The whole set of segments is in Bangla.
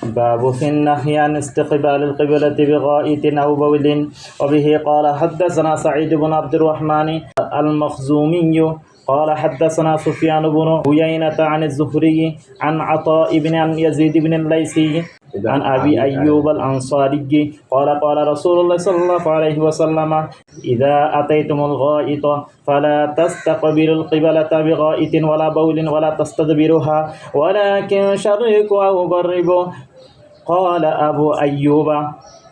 باب في النهي عن استقبال القبلة بغائط أو بول. وبه قال حدثنا سعيد بن عبد الرحمن المخزومي قال حدثنا سفيان بن عيينة عن الزهري عن عطاء بن يزيد بن الليثي عن أبي أيوب الأنصاري قال قال رسول الله صلى الله عليه وسلم إذا أتيتم الغائط فلا تستقبلوا القبلة بغائط ولا بول ولا تستدبروها ولكن شرقوا أو غربوا. قال أبو أيوب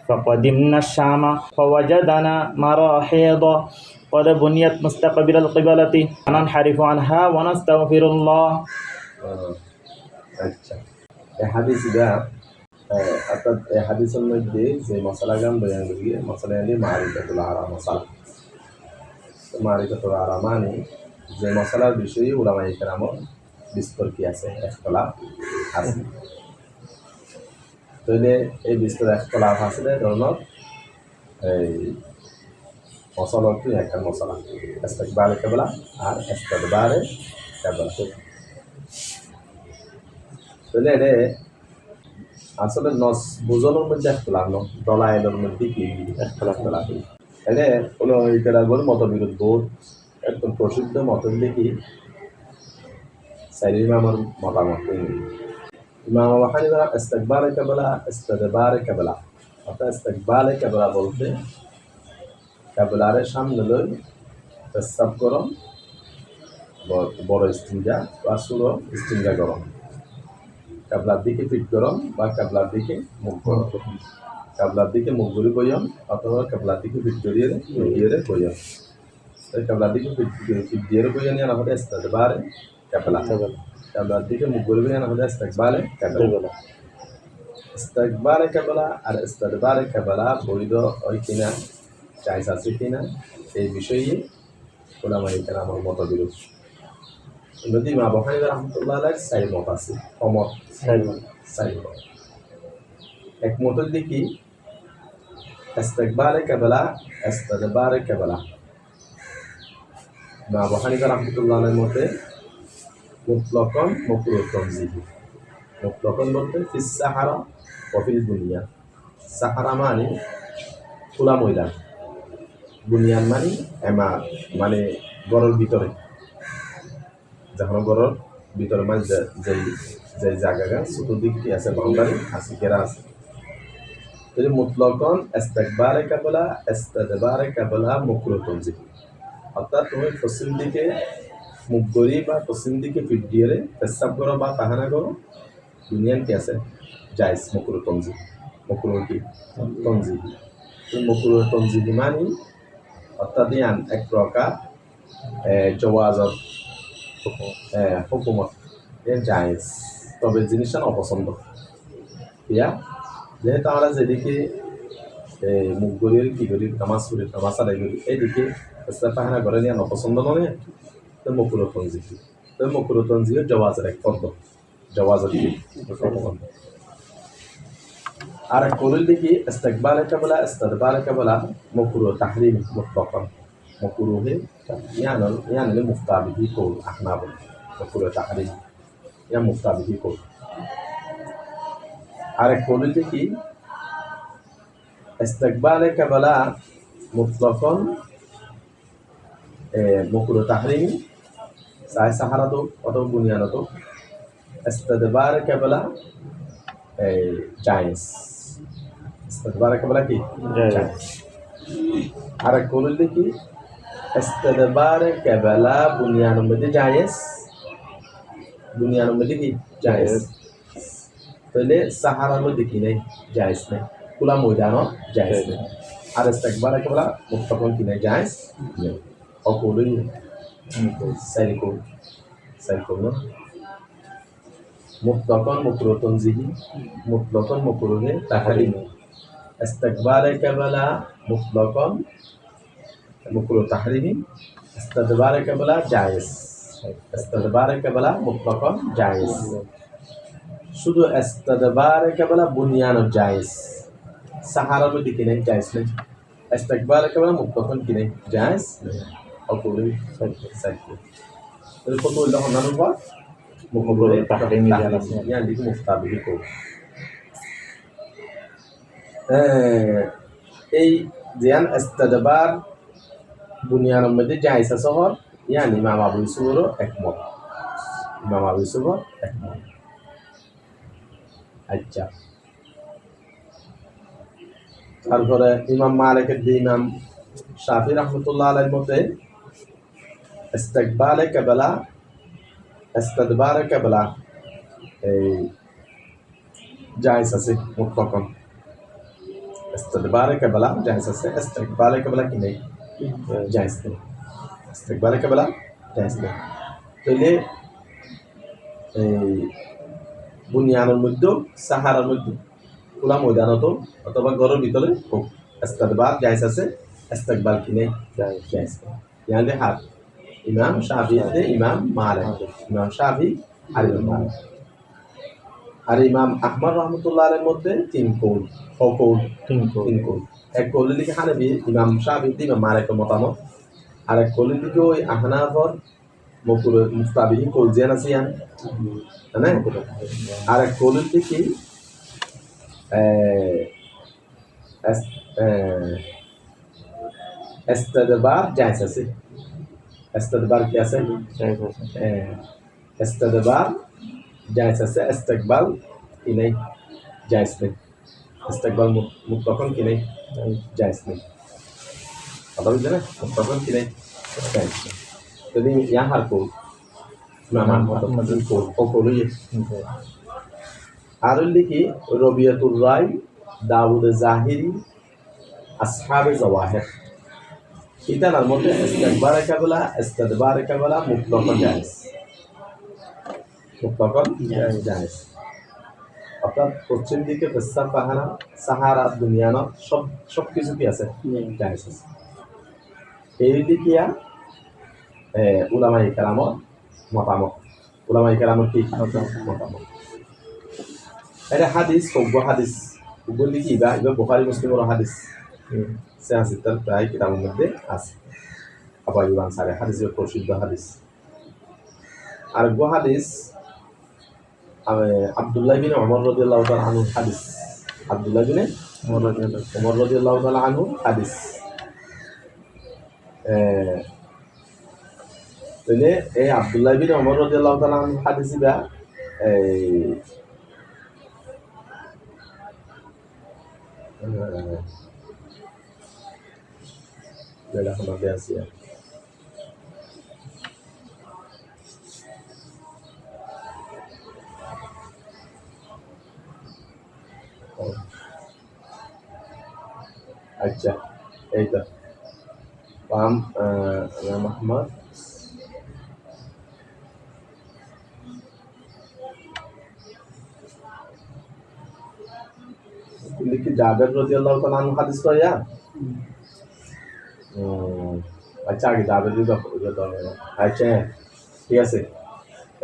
فقدمنا الشام فوجدنا مراحيض قد بنيت مستقبل القبلة فننحرف عنها ونستغفر الله. আচ্ছা, এই হাদিসটা অর্থাৎ এই হাদিসের মধ্যে যে মশলাগান বয়ান করি মশলা নিয়ে মারিফাতুল আরাম মশলা। মারিফাতুল আরাম মানে যে মশলার বিষয়ে উলামায়ে কেরামর বিস্তর কি আছে, ইখতিলাফ আছে। তাহলে এই বিস্তর ইখতিলাফ আসলে ধরনের এই মশলাটি একটা মশলা ইস্তিকবালে কিবলা আর ইস্তিদবারে কিবলা। তাহলে এটা আসলে নস বোঝানোর মধ্যে ইখতিলাফ ন, দলাইলের মধ্যে কি ইখতিলাফ এটা কোনো ইখতিলাফের মতবিরোধ বোধ একদম প্রসিদ্ধ মত দেখি সাইরি ইমামের মতামত। ইমাম আবু হানিফা ইস্তিকবালে কিবলা ইস্তিদবারে কিবলা, অর্থাৎ ইস্তিকবালে কিবলা বলতে কিবলার সামনে লই পেশাব গরম বড় ইস্তিনজা বা ছোটো ইস্তিনজা গরম, কিবলার দিকে পিঠ গরম বা কিবলার দিকে মুখ গরম, কিবলার দিকে মুখ ঘুরি বইয়ম অথবা কিবলার দিকে পিঠ গড়িয়ে বইয়ম। কিবলার দিকে পিঠ দিয়ে বইয়া নিয়ে আমাদের ইস্তিকবালে কিবলা, কিবলার দিকে মুখ ঘুরি বইয়া আমাদের ইস্তিকবালে কিবলা। ইস্তিকবালে কিবলা আর ইস্তিদবারে কিবলা বৈধ হয় কিনা, জায়েজ আছে কিনা, এই বিষয়ে উলামায়ে কেরামের মতবিরোধ। যদি ইমাম আবু হানিফা রাহমাতুল্লাহ আলাইহি চারি মত আছে, অমত চারি মত। একমতের দিকে ইস্তিকবালে কিবলা ইস্তিদবারে কিবলা ইমাম আবু হানিফা রাহমাতুল্লাহ আলাইহির মতে মুতলাকান মাকরুহ তানজিহি। মুতলাকান বলতে ফিস সাহারা ওয়া ফিল বুনিয়া। সাহারা মানে খোলা ময়দান, বুনিয়ান মানে এমার মানে গড়ের ভিতরে, যখন গড়ের ভিতরে মানে যে জায়গা চতুর্দিক কি আছে বাউন্ডারি আছে, ঘেরা আছে। তাহলে মুতলাকান ইস্তিকবালে কিবলা ইস্তিদবারে কিবলা মাকরুহ তানজিহি, অর্থাৎ তুমি পশ্চিম দিকে মুখ গড়ি বা পশ্চিম দিকে পিঠ দিয়ে পেশাব করো বা পায়খানা করো, দুনিয়ান কি আছে জায়েজ, মাকরুহ তানজিহি। মাকরুহ কি তানজিহি, মাকরুহ তানজিহি মানে অর্থাৎ ইয়ান এক প্রকার জওয়াজত হুকুমত জায়েজ, তবে জিনিসটা অপছন্দ। ইয়া যেহেতু আমরা যেদিকে মুখ গড়িয়ে কি করি নামাজ পড়ি, নামাজ আদায় করি, এইদিকে পায়খানা করে নিয়ে অপছন্দ নয়, তো মাকরুহ তানজিহি। তো মাকরুহ তানজিহি জওয়াজের এক পদ্ধ, জওয়াজত কি হুকুমত। আর এক কৌল দেখি ইস্তিকবালে কিবলা ইস্তিদবারে কিবলা মাকরুহ তাহরিম মুতলাকান, মাকরুহে ইয়ানি মুফতা বিহি কৌল আহনাফ, মাকরুহ তাহরিম ইয়া মুফতা বিহি কৌল। আর এক কৌল দেখি ইস্তিকবালে কিবলা মুতলাকান মাকরুহ তাহরিম চাই সাহারা তো অথবা বুনিয়ানো তো, ইস্তিদবারে কিবলা জায়েজ, ইস্তিদবারে কিবলা কি জায়েজ। আর এক কৌল দেখি ইস্তিদবারে কিবলা বুনিয়ানের মধ্যে জায়েজ, বুনিয়ানের মধ্যে কি জায়েজ। তাহলে সাহারার মধ্যে কি নেই, জায়েজ নেই, খোলা ময়দানও জায়েজ নেই। আর ইস্তিকবালে কিবলা মুতলাকান কি নেই, জায়েজ নেই। অকৌলই সাইরিকুল না মুতলাকান মাকরুহ তানজিহি, মুতলাকান মাকরুহে তাহরিম। ইস্তিকবালে কিবলা মুতলাকান মাকরুহ তাহরিমি, ইস্তিদবারে কিবলা জায়েজ, ইস্তিদবারে কিবলা মুতলাকান জায়েজ। শুধু ইস্তিদবারে কিবলা বুনিয়ানো জায়েজ, সাহারার মধ্যে কি নেই, জায়েজ নেই। ইস্তিকবালে কিবলা মুতলাকান কি নেই, জায়েজ নেই। অকৌলই সাইরিকুল। তাহলে কত হইল হন্নানোর পর مقابل تحريمي جلسة. تحريمي يعني ديك مفتابه كو এই জিয়ান ইস্তেদবার বুনিয়ানের মধ্যে জায়সা শহর ইয়ানি ইমাম আবু ইউসুফেরও একমত ইমাম আবু ইউসুফের একমত আচ্ছা তারপরে ইমাম মালিকের দিয়ে ইমাম শাফি রহমতুল্লাহ আলাইহির মতে ইস্তিকবালে কিবলা ইস্তেদবারে কিবলা এই জায়েজ আছে মুতলাকান ইস্তেদবারে কিবলা জায়েজ আছে ইস্তিকবালে কিবলা কি নেই জায়েজ নেই ইস্তিকবালে কিবলা জায়েজ নেই তাহলে এই বুনিয়ানের মধ্যে সাহারার মধ্যে খোলা ময়দানত অথবা ঘরের ভিতরে হোক ইস্তেদবার জায়েজ আছে ইস্তিকবাল কি নেই জায়েজ নেই يعني حد إمام شافعي إمام مالك إمام شافعي আর ইমাম মালিক আর ইমাম আহমদ রহমতুল্লাহ আলাইহির মধ্যে তিন কৌল তিন কৌল এক কৌলের দিকে হানাফি ইমাম শাফিঈ ইমাম মালিকের মতামত আর এক কৌলের দিকে ওই আহনাফর মুফতাবিহি কৌল জিয়ান আছে ইয়ান না আর এক কৌলের দিকে ইস্তেদবার জায়েজ আছে ইস্তেদবার কি আছে ইস্তেদবার জায়েজ আছে ইস্তিকবাল কি নেই জায়েজ নেই ইস্তিকবাল মুতলাকান কি নেই জায়েজ নেই কথা বুঝলে না মুতলাকান কি নেই জায়েজ নেই যদি ইয়াহার কো ইমাম আহমদ কো ও কলই আর লিখি রবিয়াতুর রায় দাউদ জাহিরি আসহাবে জাওয়াহির ইতানার মধ্যে ইস্তিকবারে কিবলা ইস্তেদবারে কিবলা মুতলাকান জায়েজ মুতলাকান জায়েজ অর্থাৎ পশ্চিম দিকে পেশাব পাহানা সাহারা দুনিয়ানো সব কিছু কি আছে জায়েজ আছে এই দিকিয়া উলামায়ে কেরামত মতামত উলামায়ে কেরামত কি মতামত এটা হাদিস সব হাদিস বলি কি বা বুখারী মুসলিমের হাদিস সিয়াসিতার প্রায় কিতাবের মধ্যে আছে আবু আইয়ুব আনসারী হাদিসের প্রসিদ্ধ হাদিস আর গো হাদিস আব্দুল্লাহ বিন ওমর রাদিয়াল্লাহু তাআলা আনহু হাদিস আব্দুল্লাহ বিন ওমর রাদিয়াল্লাহু তাআলা আনহু হাদিস তাহলে এই আব্দুল্লাহ বিন ওমর রাদিয়াল্লাহু তাআলা আনহু হাদিস বা لا احنا بياسيا अच्छा এইটা পাম মোহাম্মদ লিখি জাবের রাদিয়াল্লাহু তাআলা আনহু হাদিস তো ইয়া अच्छा आगे जाबेर अच्छा ঠিক আছে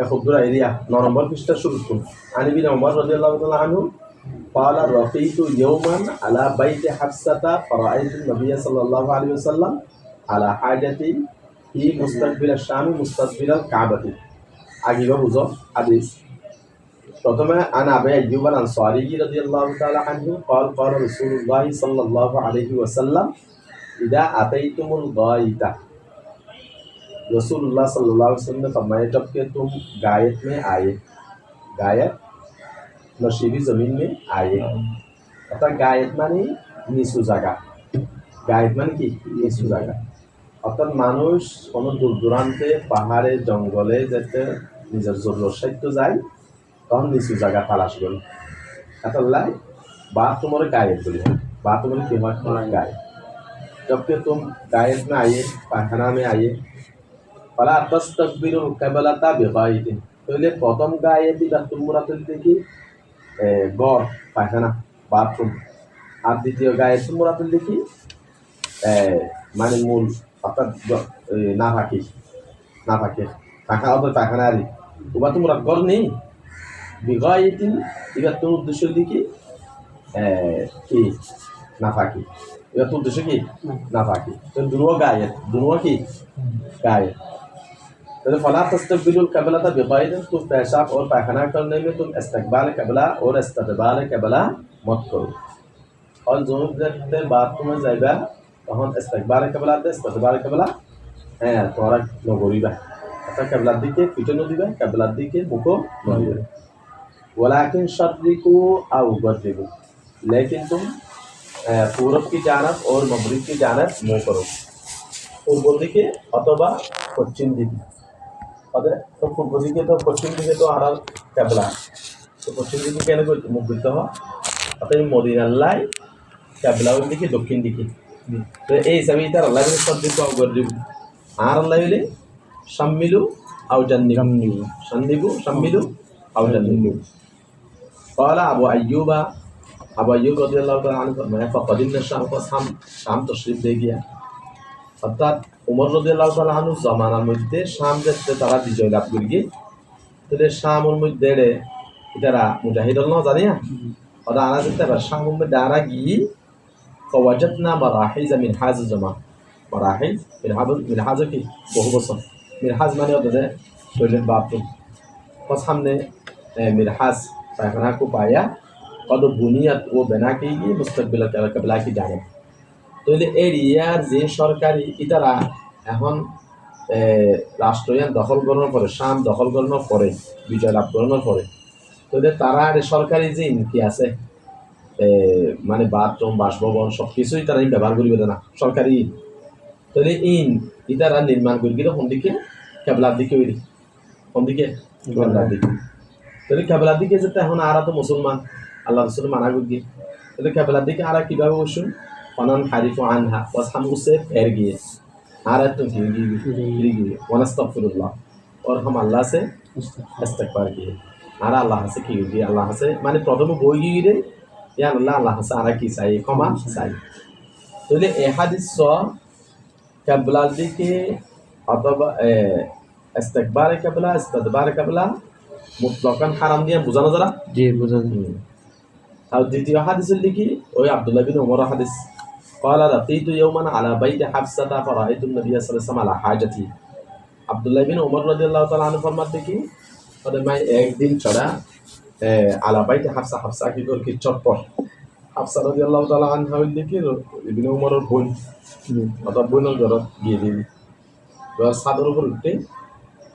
খুব দূর এরিয়া 9 নম্বর পৃষ্ঠা শুরু করুন আনি বিন ওমর রাদিয়াল্লাহু তাআলা আনহু قال رفيت يوما على بيت حفصة فرأيت النبي صلى الله عليه وسلم على حاجتي في مستقبل الشام مستقبل الكعبة আগে বুঝো হাদিস প্রথমে আনা আবু আইয়ুব আল আনসারী রাদিয়াল্লাহু তাআলা আনহু قال قال رسول الله صلى الله عليه وسلم इदा आतैतुमुल गाइता रसूलुल्लाह सल्लल्लाहु अलैहि वसल्लम ने फरमाया जब कि तुम गायत में आए गायत नशीबी जमीन में आए अर्थात गायत माने নিচু জায়গা গায়েত মানে কি নিচু জায়গা অর্থাৎ মানুষ কোনো দূর দূরান্তে পাহাড়ে জঙ্গলে যেতে নিজের জরুরত সাধ্য যায় তখন নিচু জায়গা তালাশ করি अतल्ला बाथरूम गायब बोली बाथरूम की गायब जबकि तुम गायब में आइए पायखाना में आइए फला तस्तकबिरुल क़िबलता बिग़ाइतिन তাহলে প্রথম গায়েবী বাথরুম মুরাতুল দেখি গড় পায়খানা বাথরুম আর দ্বিতীয় গায়েবী মুরাতুল দেখি মানে মূল অর্থাৎ না থাকি পায়খানা অথবা পায়খানারি ওবা তো মুরাদ গড় নেই বিগাইতিন এবার তোর উদ্দেশ্য দেখি কি না থাকি এবার তোর উদ্দেশ্য কি না থাকি তো দুনো গায়ে দুনো কি গায়ে तो फला तस्तकबिलुल क़िबलता बिग़ैरिन, तुम पेशाब और पायखाना करने में तुम इस्तकबाल क़िबला और इस्तदबार क़िबला मत करो। और जो देखते बाथरूम जाइबा তখন ইস্তেকবারে কিবলা দে ইস্তেকবারে কিবলা তোমরা নগরিবা অর্থাৎ কিবলার দিকে পিঠে নদিবা কিবলার দিকে মুখও নদিবা ওয়ালাকিন শাররিকু আও গররিবু, लेकिन तुम पूरब की जानब और मगरिब की जानब मुँह करो, পূর্ব দিকে অথবা পশ্চিম দিকে। অতএব তো পূর্ব দিকে তো পশ্চিম দিকে তো আর কিবলা, তো পশ্চিম দিকে কেন মুখ করতে হয়? অতএব মদিনার লাই কিবলা ওই দিকে দক্ষিণ দিকে। তো এই হিসাবে তার আল্লাহ বলে সদ্দিকু আও গররিবু, আর আল্লাহ বলে শাম্মিলু আও জান্নিবু, শাম্মিলু আও জান্নিবু। قال أبو أيوب رضي الله تعالى عنه फरमाया فقدمنا الشام, শাম তশরিফ দিয়ে গিয়া, অর্থাৎ উমর রাদিয়াল্লাহু তাআলা আনহু জামানার মধ্যে শাম যেতে তারা বিজয় লাভ করে গিয়ে, তাহলে শামের মধ্যে এটারা মুজাহিদ আল্লাহ জানিয়া ওরা আনা যেতে পারে শামের মধ্যে আরা গিয়ে فوجدنا مراحيز من حاز الجماع, مراحيز من حاز কি বহু বছর, মিরহাজ মানে ওদের টয়লেট বাথরুম, সামনে मिरहाज पायखाना को पाया और बुनियाद वो बना के ये मुस्तकबिल किबला की जानिब। तो এরিয়ার যে সরকারি ইতারা এখন রাষ্ট্রীয় দখল করার পরে, শাম দখল করার পরে, বিজয় লাভ করানোর পরে, তো তারা সরকারি যে ইনকি আছে মানে বাথরুম বাসভবন সব কিছুই তারা ব্যবহার করিবে না সরকারি। তাহলে ইতারা নির্মাণ করি গেলে কোন দিকে? কিবলার দিকে। ওই কোন দিকে? কিবলার দিকে। তাহলে কিবলার দিকে যেতে এখন আরা তো মুসলমান, আল্লাহ রাসূল মানা করি, তাহলে কিবলার দিকে আরা কিভাবে বসুন? ফানান হারিফু আনহা ওয়াসহামু সে ফের গিয়ে আরা তো গিয়ে ওয়ানাস্তাগফিরুল্লাহ और हम अल्लाह से इस्तिगफार किए। आरा अल्लाह से की गई, अल्लाह से মানে প্রথমে বই গিয়ে রে ইয়া আল্লাহ से আরা কি চাই? ক্ষমা চাই। তাহলে এই হাদিস কিবলার দিকে অথবা ইস্তিগবার কিবলা ইস্তিদবার কিবলা মুতলাকান হারাম দিয়ে বোঝানো যারা? জি বোঝানো। আর দ্বিতীয় হাদিসের দিকে ওই আব্দুল্লাহ বিন ওমর হাদিস, قال لقيت يوما على بيت حفصة فرأيت النبي صلى الله عليه وسلم على حاجتي। আব্দুল্লাহ বিন ওমর রাদিয়াল্লাহু তাআলা আনহু ফরমাতে কি मैं একদিন চড়া আলা বাইতে হাফসা, হাফসা কি করে কি চটপট, হাফসা রাদিয়াল্লাহু তাআলা আনহা দিকে ইবনে ওমরের বোন অথবা বোনের ঘর গিয়ে দিবি, সাদর উপর উঠতে,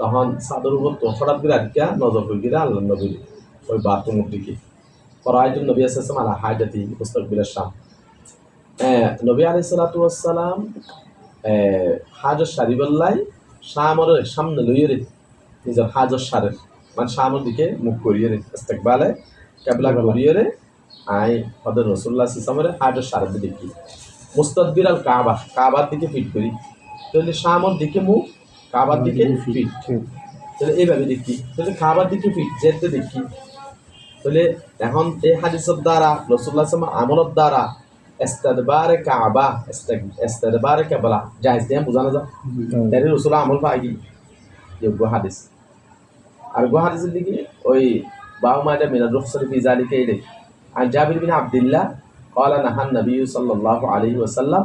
তখন সাদর উপর তো হঠাৎ করে আটকা নজর করে গিয়ে আল্লাহ নবী ওই বাথরুমের দিকে। ফরাআইতুন নবী সাল্লাল্লাহু আলাইহি ওয়াসাল্লাম আলা হাজাতি মুস্তাকবিল শাম। নবী আলাইহিস সালাতু ওয়াস সালাম হাজত শারিবাল্লাই শামের সামনে লইয়ে রে, নিজের হাজত শারের মানে শামের দিকে মুখ করিয়ে রে, ইস্তিকবালে কিবলা করিয়ে রে আই হযরত রাসূলুল্লাহ সাল্লাল্লাহু আলাইহি ওয়াসাল্লাম হাজত শারের দিকে মুস্তাকবিল আল কাবা, কাবার দিকে ফিট করি, তাহলে শামের দিকে মুখ, কাবার দিকে ফিট, তাহলে এইভাবে দেখি, তাহলে কাবার দিকে ফিট যেতে দেখি। তাহলে এখন এই হাদিসের দ্বারা রাসূলুল্লাহ সাল্লাল্লাহু আলাইহি ওয়াসাল্লাম আমলের দ্বারা ইস্তিদবার কাবা ইস্তিদবার কিবলা জায়েজ দিয়ে বোঝানো যায়। তাহলে রাসূলুল্লাহ আমল পাই কি যোগ্য হাদিস। আর গো হাদিসের দিকে ওই বাউ মাদা মিনার রুখসাত ফি যালিকা ইলাই আন জাবির বিন আব্দুল্লাহ قال نهى النبي صلى الله عليه وسلم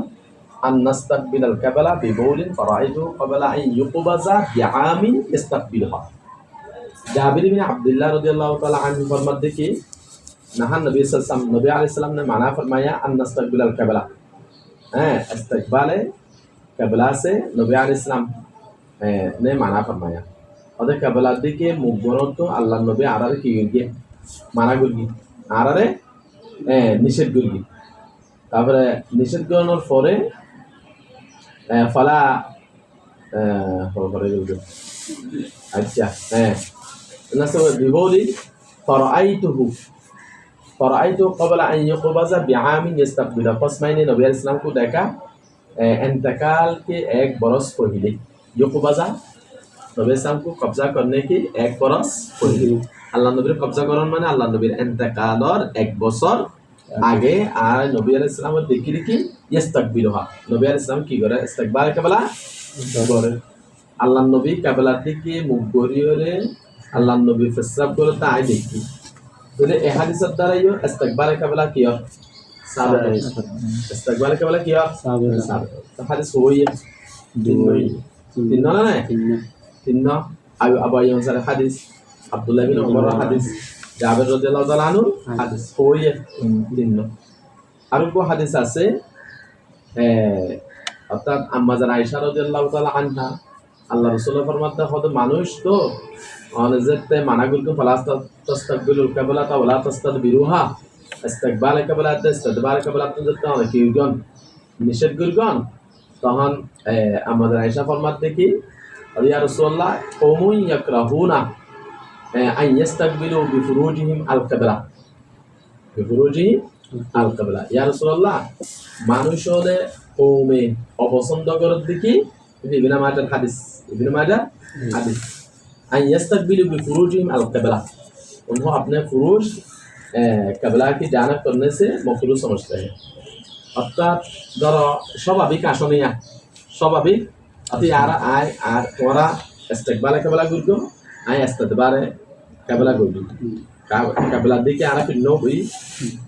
أن نستقبل القبلة ببول فرأيته قبل أن يقبض بعام يستقبلها। জাবির বিন আব্দুল্লাহ রাদিয়াল্লাহু তাআলা আনহু ফরমাতে কি नहा नबी सल्लल्लाहु नबी अलैहि सलाम ने माना फरमाया अन नस्तकबिल अल किबला, इस्तकबाल किबला से नबी अलैहि सलाम ने माना फरमाया। और किबला दिके मुख गरो तो আল্লাহ নবী আরারে কি গিয়ে মানা করবি, আরারে নিষেধ করবি। তারপরে নিষেধ করানোর পরে ফালা পরে আচ্ছা নাসো বিবলি ফরাআইতুহু फराइतु क़बल अन युक़बज़ बिआम यस्तक़बिल। फर्स्ट मैंने नबी अलैहि सलाम को देखा इंतकाल के एक बरस पहले, युक़बज़ा नबी सलाम को कब्जा करने की एक बरस पहले, अल्लाह नबीर कब्जा करन माने अल्लाह नबीर इंतकालर एक बছর आगे আর নবী আলাইহিস সালামের দেখি দেখি ইস্তাকবিলহা, নবী আলাইহিস সালাম কি করে ইস্তিকবাল কিবলা করে, আল্লাহ নবী কিবলার দিকে মুখ করিয়ে আল্লাহ নবী প্রস্রাব করে তাই দেখি। তাহলে এই হাদিসের দ্বারাইও ইস্তিকবাল কিবলা কি হয়? সাবিত। ইস্তিকবাল কিবলা কি হয়? সাবিত। তো হাদিস হইয়ে তিন না তিন আবু আইয়ুব আনসারী হাদিস, আব্দুল্লাহ বিন উমর হাদিস, জাবের রাদিয়াল্লাহু তাআলা আনহু হাদিস হইয়ে তিন। আর কো হাদিস আছে অর্থাৎ আম্মা জান আয়েশা রাদিয়াল্লাহু তাআলা আনহা আল্লাহ রাসূল ফরমাতে হদ মানুষ তো অনজতে মানাগুলকে ফালাস্তা তাস্তাকবিলুল কিবলাতা ওয়ালা তাস্তাদবিরুহা ইস্তিকবাল কিবলাতা ইস্তিদবার কিবলাতা যত কিরগন নিষেধ করগন তখন আমাদের আয়েশা ফরমাতে কি ইয়া রাসূলুল্লাহ কওমুন ইয়াকরাহুনা আন ইস্তাকবিলু বিফুরুজিহিম আল কিবলা বিফুরুজিহিম আল কিবলা। ইয়া রাসূলুল্লাহ মানুষ হলে কওমে অপছন্দ করার দিকে ইবনে মাজাহ হাদিস, ইবনে মাজাহ হাদিস আন ইস্তাকবিলু বিফুরুজিহিম আল কিবলা, उनको अपने फुरूज किबला की जानब करने से मकरूह समझते हैं। অর্থাৎ ধরো স্বাভাবিক আসনিয়া স্বাভাবিক অতি আর আয় আর তোরা ইস্তিকবালে কিবলা গুরগো আয় ইস্তিদবারে কিবলা গুরগো কিবলার দিকে আর ফির নবী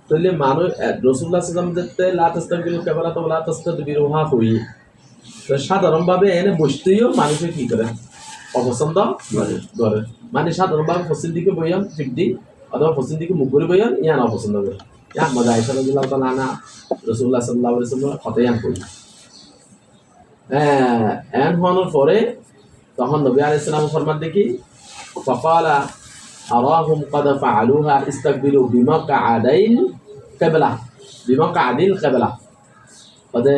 তাহলে মানুষ রাসূলুল্লাহ সাল্লাল্লাহু আলাইহি ওয়াসাল্লাম যেতে লা তাস্তাকবিলু কিবলা তো লা তাস্তাদবিরুহা হই তো সাধারণভাবে এনে বসতেও মানুষে কি করে অপছন্দ করে, মানে সাধারণভাবে পশ্চিম দিকে বইয়ান ফিরদি অথবা পশ্চিম দিকে মুখ করে বইয়ান ইয়ান অপছন্দ করে। ইয়া আম্মা আয়েশা রাদিয়াল্লাহু তাআলা আনহা রাসূলুল্লাহ সাল্লাল্লাহু আলাইহি ওয়াসাল্লাম হতায়ান করি এন হওয়ার পরে তখন নবী আলাইহিস সালাম ফরমান দেখি ফাকালা আরাহুম ক্বাদ ফাআলুহা ইস্তাকবিলু বিমাকআদাইল কিবলা বিমাকআদিল কিবলা। তবে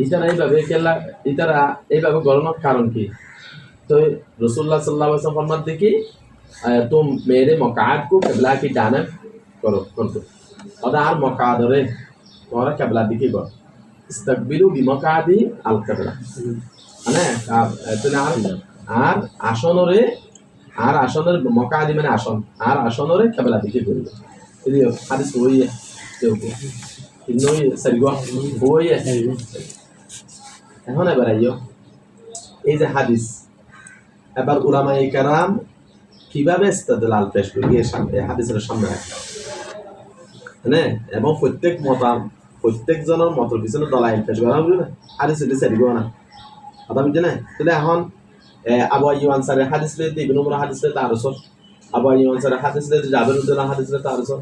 ইতারা এইভাবে কেলা ইতারা এইভাবে গণনার কারণ কি? तो रसूलुल्लाह सल्लल्लाहु अलैहि वसल्लम फरमाते कि तुम मेरे मकाद को किबला की जानब करो करतो और आर मकाद रे तुम्हारा किबला दिखे करो इस्तकबिलु बिमकादी আল কিবলা মানে তো আর আসনরে আর আসনের মকাদি মানে আসন আর আসনরে কিবলা দিকে করবে এই হাদিস হইয়ে দেখো ইন্নই সরিগো হইয়ে এখন এবার আইও এই যে হাদিস এবার উলামায়ে কেরাম কিভাবে ইস্তেদলাল পেশ করে এই হাদিসের সামনে রাখে হ্যাঁ এবং প্রত্যেক জনের মতের পিছনে দলাইল পেশ করা হবে না হাদিস এটা সারি না কথা বুঝছেন না। তাহলে এখন আবু আইয়ুব আনসারী হাদিস লইতে ইবনে উমর হাদিস লইতে আরসর আবু আইয়ুব আনসারী হাদিস লইতে জাবের রাদিয়াল্লাহু হাদিস লইতে আরসর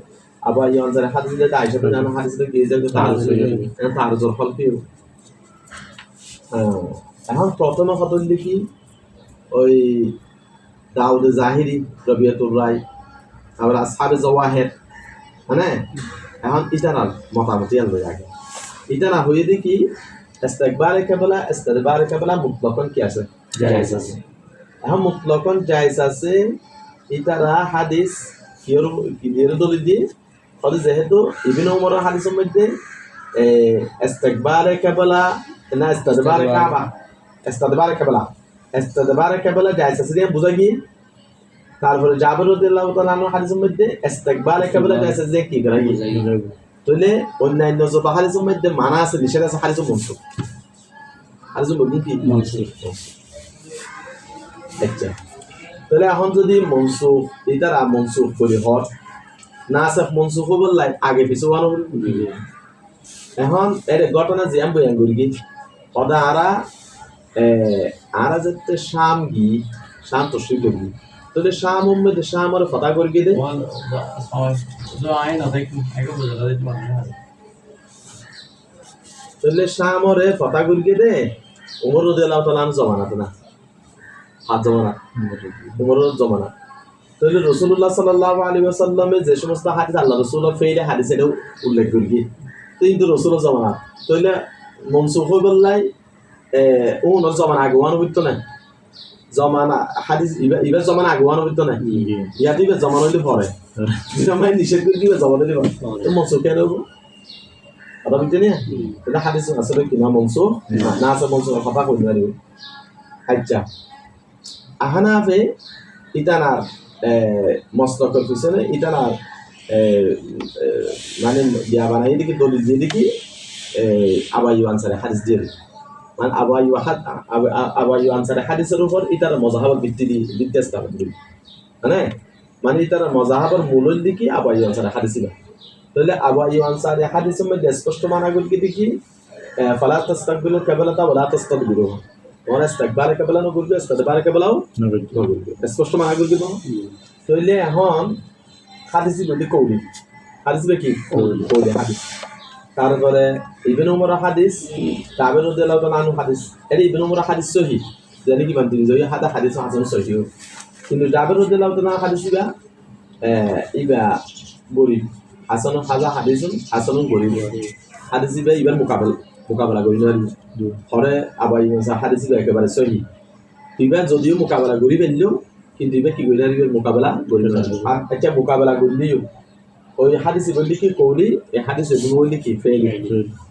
আবু আইয়ুব আনসারী হাদিস লইতে আয়েশা রাদিয়াল্লাহু হাদিস লইতে এই জায়গাতে আরসর এটা আরসর ফল কি এখন প্রথমে কথা লিখি ওই দাউদ জাহিরি রবিয়াতুর রায় আবার আসহাবে জওয়াহির মানে এখন ইতারার মতামতি আনবে আগে ইতারা হয়ে দেখি ইস্তিকবালে কিবলা ইস্তিদবারে কিবলা মুতলাকান কি আছে জায়েজ আছে। এখন মুতলাকান জায়েজ আছে ইতারা হাদিস কির দলিল দিয়ে হযরত যেহেতু ইবনে উমরের হাদিসের মধ্যে ইস্তিকবালে কিবলা না ইস্তিদবারে কাবা ইস্তিদবারে কিবলা ইস্তিদবারে কিবলা জায়েজ আছে দিয়ে বুঝা গিয়ে তারপরে জাবের রাদিয়াল্লাহু তাআলা আনহু হাদিসের মধ্যে ইস্তিকবালে কিবলা জায়েজ আছে কি করা গিয়ে তাহলে অন্যান্য যত হাদিসের মধ্যে মানা আছে নিষেধ আছে হাদিস মনসুখ হাদিস বলি কি মনসুখ আচ্ছা তাহলে এখন যদি মনসুখ এটার মনসুখ করে হট না সব মনসুখ বললাই আগে পিছু বানো এখন এর ঘটনা যে আমি বয়ান করি কি ওটা আরা যেতে শাম গি শাম তো শুই করি তাহলে শাম মধ্যে শাম আর ফতা করে গিয়ে দে তাহলে শাম ওরে ফতা করে গিয়ে দে উমর রাদিয়াল্লাহু তাআলা জমানাত না হাত জমানা উমরের জমানা তাহলে রাসূলুল্লাহ সাল্লাল্লাহু আলাইহি ওয়াসাল্লামে যে সমস্ত হাদিস আল্লাহ রাসূলের ফেইলে হাদিসের উল্লেখ করি কিন্তু রাসূলের জমানা তাহলে মনসুখ হয়ে বললাই ওনার জমানা আগওয়ান হইতো না জমানা হাদিস ইবার জমানা আগওয়ান হইতো না ইয়াতে ইবার জমানা হইলে পরে জমানা নিষেধ করে দিবে জমানা হইলে তো মনসুখ কেন হবো কথা বুঝতে নিয়ে এটা হাদিস আসলে কিনা মনসুখ না আছে মনসুখ কথা কই না আচ্ছা আহনাফে ইতানার মস্তকের পিছনে ইতানার মানে দিয়া বানাই দেখি দলিল দিয়ে দেখি আবু আইয়ুব আনসারী হাদিস দিয়ে মানে আবু আইয়ুব আনসারী হাদিসের উপর ইতার মজাহাবের ভিত্তি স্থাপন করি মানে ইতার মজাহাবের মূল দিকে আবু আইয়ুব আনসারী হাদিস ছিল। তাহলে আবু আইয়ুব আনসারী হাদিসের মধ্যে স্পষ্ট মানা করি দেখি ফালা তাস্তাকবিলু কিবলাতা ওয়ালা তাস্তাদবিরুহা ওরা ইস্তেকবালে কাবলা ন করবে ইস্তেদবারে কাবলাও করবে স্পষ্ট মানা করবে তো তাইলে এখন হাদিস বলি কৌলি হাদিস কি কৌলি হাদিস তারপরে ইবনে উমর হাদিস তাবে রাদিয়াল্লাহু তাআলা আনহু হাদিস এর ইবনে উমর হাদিস সহিহ জানি কি মানতে যে হাদা হাদিস হাসান সহিহ কিন্তু জাবের রাদিয়াল্লাহু তাআলা হাদিস ইবা গরিব হাসান হাজা হাদিসুন হাসানুন গরিব হাদিস ইবা মোকাবেলা করি না হরে আবার হাদিস একেবারে সহিহ ইবা যদিও মোকাবেলা করি বেললেও কিন্তু ইবা কি করি না মোকাবেলা করি না আচ্ছা মোকাবেলা করলেও ওই হাদিস বললি কি কৌলি এই হাদিস বললি কি ফেলি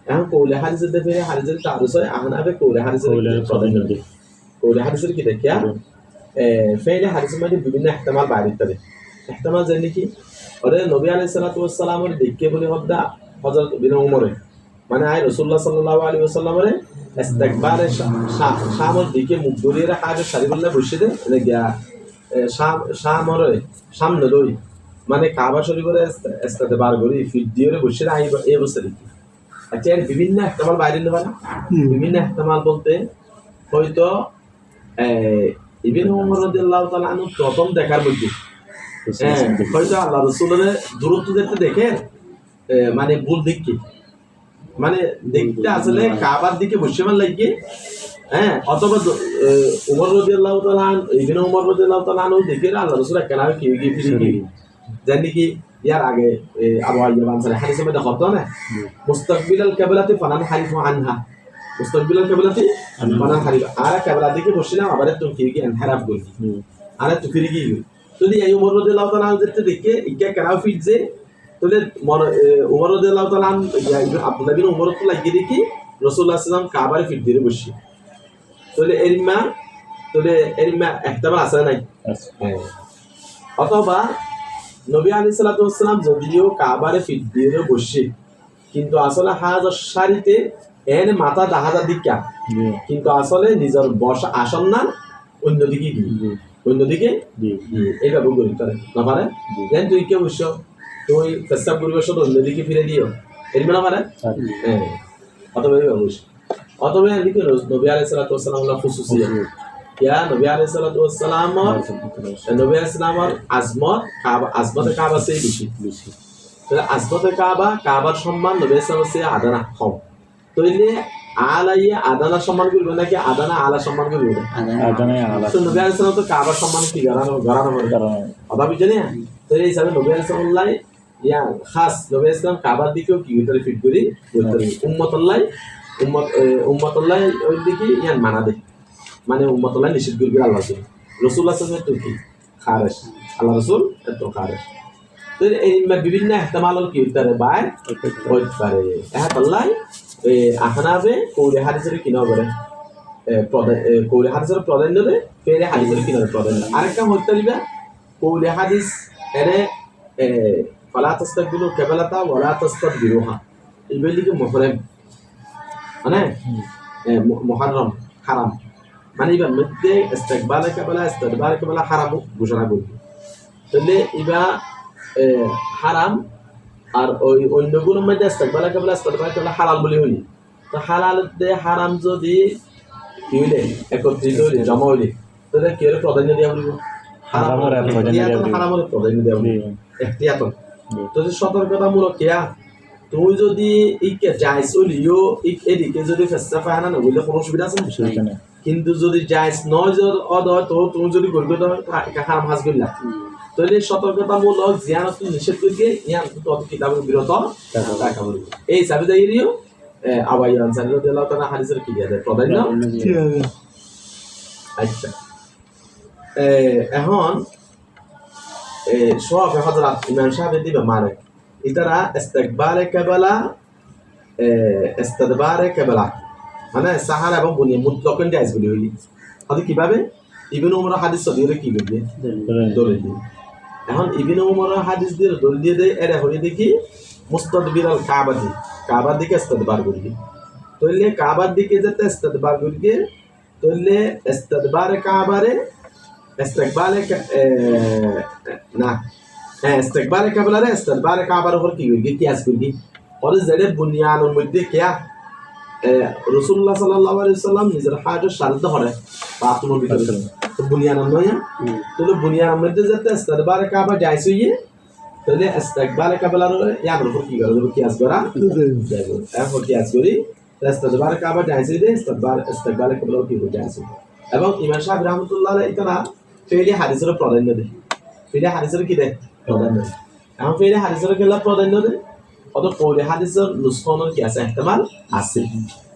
এখন কৌলি হাদিসের দেখে হাদিসের তারুস হয় আহনাবে কৌলি হাদিসের প্রাধান্য দিই কৌলি হাদিসের কি দেখিয়া ফেলি হাদিসের মধ্যে বিভিন্ন ইহতিমাল বাইরে থাকে ইহতিমাল জানি কি ওরে নবী আলাইহিস সালাতু ওয়াস সালামের দেখকে বলি হদ্দা হযরত ইবনে উমরে মানে আই রাসূলুল্লাহ সাল্লাল্লাহু আলাইহি ওয়াসাল্লামের ইস্তেকবালে শামর দিকে মুখ ধরিয়ে রাখা শরীফুল্লাহ বসে দে এটা গিয়া শামরে সামনে লই মানে কাবা শরীফের ইস্তেকবার করি ফিট দিয়ে বসে আই এই বছর আচ্ছা এর বিভিন্ন ইহতিমাল বাইরে নিতে পারে বিভিন্ন ইহতিমাল বলতে হয়তো ইবনে উমর রাদিয়াল্লাহু তাআলা আনহু প্রথম দেখার মধ্যে হয়তো আল্লাহ রাসূলের দূরত্ব দেখে মানে ভুল দেখি মানে দেখতে আসলে কাবার দিকে বসে মান লাগিয়ে অথবা উমর রাদিয়াল্লাহু তাআলা ইবনে উমর রাদিয়াল্লাহু তাআলা আনহু দেখে আল্লাহ রাসূল কেন কি ফিরে জানি কি ইয়ার আগে আবু আইয়ুব আনসারী হাদিসে মধ্যে হতো না মুস্তাকবিলাল কিবলাতি ফানান হারিফু আনহা মুস্তাকবিলাল কিবলাতি ফানান হারিফ আর কিবলা দিকে বসছিলাম আবার তুমি কি এনহারাফ করি আর তুমি ফিরে গিয়ে যদি এই উমর রাদিয়াল্লাহু তাআলা দেখতে ইকা কেন ফিরছে তাহলে উমর রাদিয়াল্লাহু তাআলা আব্দুল্লাহ বিন উমর তো লাগিয়ে দেখি রাসূলুল্লাহ সাল্লাল্লাহু আলাইহি ওয়াসাল্লাম কাবার ফিট দিয়ে বসি তাহলে এরিমা ইহতিমাল আছে নাই অথবা নবী আলাইহিস সালাতু ওয়াস সালাম যদিও কাবারে ফিট দিয়ে বসে কিন্তু আসলে হাজার সারিতে এনে মাথা দাহাজা দিকা কিন্তু আসলে নিজের বসা আসন না অন্যদিকে অন্যদিকে এইভাবে করি তাহলে না পারে দেন তুই কে বসছ তুই প্রস্তাব পরিবেশ অন্যদিকে ফিরে দিও এরকম না পারে অথবা এইভাবে বসে অথবা এদিকে নবী আলাইহিস সালাতু ওয়াস সালাম খুসুসিয়া क्या नबी अलैहि सल्लल्लाहु अलैहि वसल्लम और नबी अलैहि सलाम और आजमत काबा से বেশি তো আজমত কাবার সম্মান নবী সাল্লাল্লাহু আলাইহি আদানা কম তো এলে আলাইয়া আদানা সম্মান করবে নাকি আদানা আলা সম্মান করবে আদানা আলা তো নবী আলাইহিস সালাম তো কাবার সম্মান কি গরানো অভাব জানি তো এই হিসাবে নবী আলাইহিস সালাম ইয়া খাস নবী আলাইহিস সালাম কাবার দিকেও কি ভিতরে ফিট করি উম্মতুল্লাহ ওই দিকে ইয়ান মানা দেয় মানে উম্মতুল্লাহ নিষেধ করবে আল্লাহ রাসূলুল্লাহ সাল্লাল্লাহু আলাইহি ওয়াসাল্লাম খারেজ আল্লাহ রাসূল এত খারেজ তো এই বিভিন্ন ইহতিমাল কি হতে পারে হতে পারে আল্লাহ আহনাবে কৌলি হাদিসের কিনা করে কৌলি হাদিসের প্রাধান্য দেয় ফেরে হাদিসের কিনা প্রাধান্য আরেকটা হতে পারে কৌলি হাদিস এরে ফালা তাস্তাকবিলু কিবলাতা ওয়ালা তাস্তাদবিরুহা এইগুলিকে মুহরম মানে মুহররম হারাম মানে এবার মধ্যে ইস্তেকবালে কিবলা হারাম ঘোষণা করবে তাহলে এবার হারাম আর ওই অন্যগুলোর মধ্যে ইস্তেকবালে কিবলা হালাল বলে হইলি তো হালাল হারাম যদি কি হইলে একত্রিত হইলে জমা হইলে তাহলে কি হলে প্রাধান্য দেওয়া বলবো হারামের প্রাধান্য দেওয়া বলবো এহতিয়াতন তো সতর্কতামূলক কেয়া তুমি যদি ইকে জায়েজ হইলিও এদিকে যদি ফেসা ফায়না না বললে কোনো অসুবিধা আছে না কিন্তু যদি জায়েজ নয় তো তুমি যদি করবে তো হারাম হাজ করলা তাহলে সতর্কতামূলক জিয়ারত নিষেধ করিয়ে ইয়ান তত কিতাবের বিরত রাখা বলবে এই হিসাবে দাঁড়িয়েও আবাই আনসারী রাদিয়াল্লাহু তাআলা হাদিসের কি দেয় প্রাধান্য আচ্ছা এখন সওয়াব হযরত ইমাম শাফিঈ দিবে মানে ইতারা ইস্তেকবালে কিবলা ইস্তিদবারে কিবলা মানে সাহারা এবং বুনিয়া মুতলাকান জায়েজ বলি হইলি আদি কিভাবে ইবনে উমর হাদিস দিয়ে কি করবে দলিল দিয়ে এখন ইবনে উমর হাদিস দিয়ে দলিল দিয়ে দেয় এর হই দেখি মুস্তাদবিরাল কাবার দিকে ইস্তিদবার করবে তাহলে কাবার দিকে যেতে ইস্তিদবার করবে তাহলে ইস্তিদবারে কাবারে ইস্তেকবালে না ইস্তেকবালে কিবলারে ইস্তিদবারে কাবার উপর কি করবে কিয়াস করবে और जड़े बुनियादों मध्य क्या রাসূলুল্লাহ সাল্লাল্লাহু আলাইহি ওয়াসাল্লাম নিজের হায়াতের সারতে করে বাথরুমের ভিতরে তো বুনিয়ান নয় তাহলে বুনিয়ানের মধ্যে যেতে ইস্তেকবাল কাবা যাইছে তাহলে ইস্তেকবাল কাবলার ইয়ার উপর কি করে কিয়াস করা এখন কিয়াস করি ইস্তেকবাল কাবা যাইছে যে ইস্তেকবাল কাবলার কি করে যাইছে এবং ইমাম সাহেব রাহমাতুল্লাহ আলাইহি তারা ফেলে হাদিসের প্রাধান্য দেয় ফেলে হাদিসের কি দেয় প্রাধান্য এখন ফেলে হাদিসের কেলা প্রাধান্য দেয় অত কৌলে হাদিসের নুসখানোর কি আছে ইহতিমাল আছে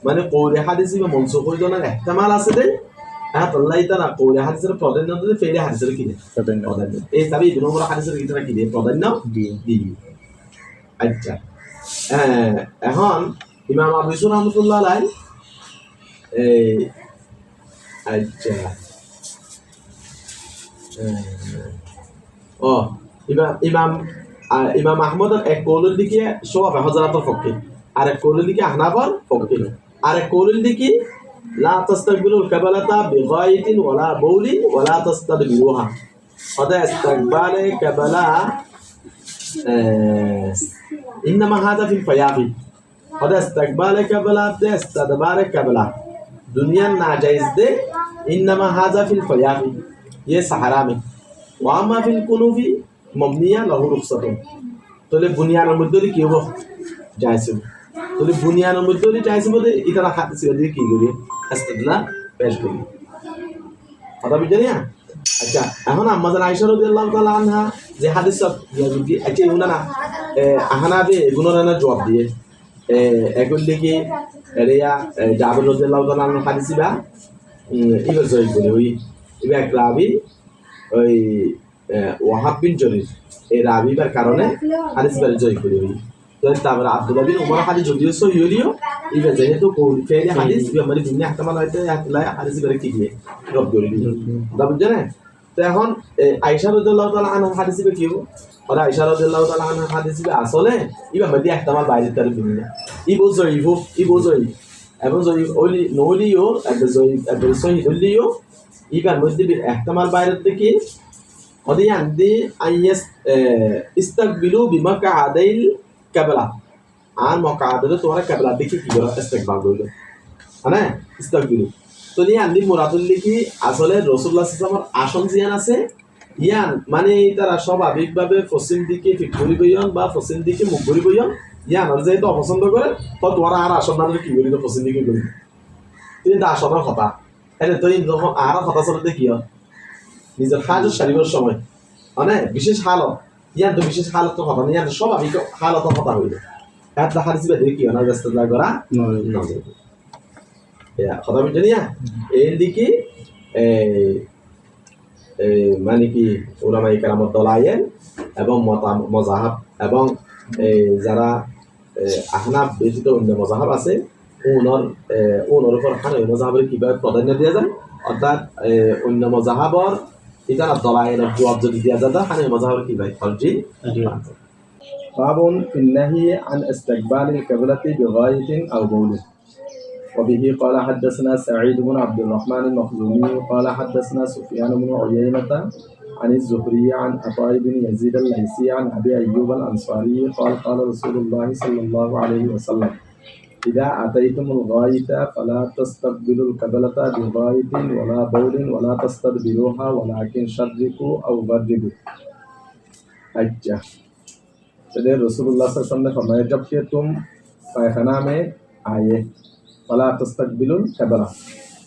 মানে কৌলে হাদিস বা মনসুখ হয়ে যাওয়ার ইহতিমাল আছে দেয় হ্যাঁ আল্লাহ তাআলা কৌলে হাদিসের প্রাধান্য দেয় ফেলে হাদিসের কি দেয় প্রাধান্য এই তবে ইবনে ওমর হাদিসের কি তারা কি দেয় প্রাধান্য দিই আচ্ছা এখন ইমাম আবু ইউসুফ রাহমাতুল্লাহ আলাইহি আচ্ছা ও ইমাম আহমদের এক কৌলের দিকে সোয়াব হযরতের পক্ষে আর এক কৌলের দিকে আহনাফের পক্ষে আর এক কৌলের দিকে লা তাস্তাকবিলুল কাবালাতা বিগায়াতিন ওয়ালা বাউলিন ওয়ালা তাস্তাদবিরুহা ওয়া ইস্তিকবালে কাবালা ইনমা হাযা ফিল ফায়াফি ওয়া ইস্তিকবালে কাবালা ইস্তিদবারে কাবালা दुनिया नाजायज दे इन्नमा हाजा फिल फयाफी ये सहारा में वामा फिल कुनूफी मबनिया लहु रुखसतुन तोले बुनियान मद्दली की हो जायसे तोले बुनियान मद्दली जायसे बदे इतना हादिस दे की गरी इस्तिदला पेश करी पता बिजनिया अच्छा এখন আম্মাজান আয়েশা রাদিয়াল্লাহু তাআলা আনহা যে হাদিস দিয়া যদি আচ্ছা উনানা আহনাবে গুণরানা জবাব দিয়ে এগুলো কি রিয়া জাবের রাদিয়াল্লাহু তাআলা আনহু হাদিসিবা ইবা জয় করে ওই ইবা এক রাবি ওই ওয়াহাব বিন জরির এই রাবিবার কারণে হাদিসবার জয় করে ওই তো তারপর আব্দুল্লাহ বিন উমর হাদিস যদিও সহি হলিও ইবা যেহেতু কোন ফেলে হাদিস ইবা মানে দিনে ইহতিমাল হইতে আল্লাহ হাদিসবার কি দিয়ে রব করে দিল দাবি জানেন তো এখন আয়েশা রাদিয়াল্লাহু তাআলা আনহা হাদিসিবা কি और आयशा रदियल्लाहु ताला अन्हा हादिस बे আসলে ইবা মধ্যে ইহতিমাল বাইরে তার দিনে ইবো জয়ী এবং জয়ী ওলি নলিও একবার সহি হলিও ইবার মধ্যে ইহতিমাল বাইরে থেকে ওদি আন্দি আইয়াস ইস্তাকবিলু বিমাকাদাইল কাবলা আর মাকাদালে তোমার কাবলা দেখি কি করে ইস্তিকবাল করলো মানে ইস্তাকবিলু তো নি আন্দি মুরাদুল লিখি আসলে রাসূলুল্লাহ সাল্লাল্লাহু আলাইহি ওয়াসাল্লাম আসন জিয়ান আছে ইয়ান মানে তারা স্বাভাবিকভাবে পশ্চিম দিকে ঠিক করি বইয়ন বা পশ্চিম দিকে মুখ করি বইয়ন ইয়ান আর যেহেতু অপছন্দ করে তো তোরা আর আসন না কি করি তো পশ্চিম দিকে করি তুই দা আসনের কথা এনে তুই যখন আর কথা চলতে কি হয় নিজের হাজর সারিবার সময় মানে বিশেষ হালত ইয়ান তো বিশেষ হালত তো কথা ইয়ান স্বাভাবিক হালত কথা হইল এত হারিস বে দেখি না ব্যস্ত লাগরা না ইয়া কথা বুঝনিয়া এর দিকে মানে কি উলামায়ে কেরামত দলায়েন এবং মজাহাব এবং যারা আহনাফ ব্যতীত অন্য মজাহাব আছে ওনার উপর হানাফি মজাহাবের কিভাবে প্রাধান্য দেওয়া যায় অর্থাৎ অন্য মজাহাবর এটা দলায়েনের জবাব যদি দেওয়া যায় হানাফি মজাহাবের কিভাবে তরজিহ বাবুন ফিন নাহি আন ইস্তিকবালিল কিবলাতি বিগায়াতিন আও বাউলিন وبه قال حدثنا سعيد بن عبد الرحمن المخزومي قال حدثنا سفيان بن عيينة عن الزهري عن عطاء بن يزيد الليثي عن أبي أيوب الأنصاري قال قال رسول الله صلى الله عليه وسلم إذا أتيتم الغائط فلا تستقبلوا القبلة بغائط ولا بول ولا تستدبروها ولكن شرقوا أو غربوا अच्छा चलिए रसूलुल्लाह सल्लल्लाहु अलैहि वसल्लम ने फरमाया जब कि तुम पैखाना में आए फला तस्तकबिलुल क़िबला